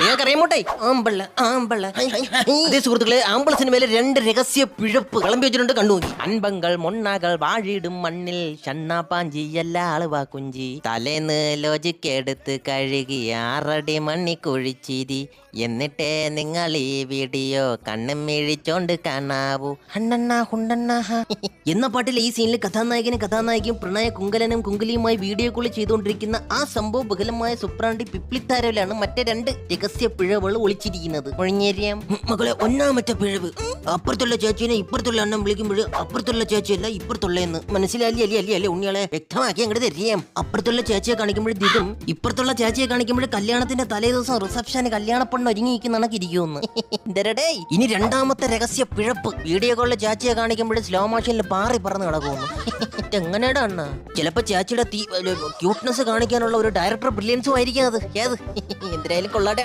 അറിയാമോട്ടെ ആമ്പള്ള ആമ്പള്ള അതേ സുഹൃത്തുക്കളെ, ആമ്പള സിനിമയിലെ 2 രഹസ്യ പിഴപ്പ് വിളമ്പി വെച്ചിട്ടുണ്ട്, കണ്ടുനോക്കി. അൻപങ്ങൾ മൊണ്ണകൾ വാഴിടും മണ്ണിൽ ഷണ്ണ പാഞ്ചി എല്ലാ ആളുവാ കുഞ്ചി തലേന്ന് ലോജിക്കെടുത്ത് കഴുകി 6 അടി മണ്ണി കുഴിച്ചിരി എന്നിട്ടേ നിങ്ങൾ ഈ വീഡിയോ കണ്ണും മിഴിച്ചോണ്ട് കാണാവൂ ഹണ്ണണ്ണ ഹുണ്ടണ്ണ എന്ന പാട്ടിൽ ഈ സീനിൽ കഥാനായകനും കഥാനായികയും പ്രണയ കുങ്കലനും കുങ്കലിയുമായി വീഡിയോ കോൾ ചെയ്തുകൊണ്ടിരിക്കുന്ന ആ സംഭവ ബഹലമായ സുപ്രാണ്ടി പിപ്ലിത്താരയിലാണ് മറ്റേ 2 രഹസ്യ പിഴവുകൾ ഒളിച്ചിരിക്കുന്നത്. ഒഴിഞ്ഞേരിയാം മകളെ, ഒന്നാമത്തെ പിഴവ് അപ്പുറത്തുള്ള ചേച്ചിനെ ഇപ്പുറത്തുള്ള അണ്ണം വിളിക്കുമ്പോൾ അപ്പുറത്തുള്ള ചേച്ചിയല്ല ഇപ്പുറത്തുള്ളയെന്ന് മനസ്സിലായി അല്ലേ ഉണ്ണികളെ? വ്യക്തമാക്കി അങ്ങോട്ട് തരികയാം. അപ്പുറത്തുള്ള ചേച്ചിയെ കാണിക്കുമ്പോൾ ദിതും ഇപ്പുറത്തുള്ള ചേച്ചിയെ കാണിക്കുമ്പോൾ കല്യാണത്തിന്റെ തലേ ദിവസം റിസപ്ഷന് കല്യാണപ്പെണ്ണ് ഒരുങ്ങിയിരിക്കുന്ന ഇരിക്കുമെന്ന്. ഇനി രണ്ടാമത്തെ രഹസ്യ പിഴപ്പ്, വീഡിയോ കോളിലെ ചേച്ചിയെ കാണിക്കുമ്പോൾ സ്ലോ മോഷനിൽ പാറി പറന്ന് കിടക്കുമെന്ന്. എങ്ങനെയാടാ അണ്ണ? ചിലപ്പോ ചേച്ചിയുടെ ക്യൂട്ട്നെസ് കാണിക്കാനുള്ള ഒരു ഡയറക്ടർ ബ്രില്യൻസും ആയിരിക്കും അത്. ഏത് എന്തിനായാലും കൊള്ളാടെ.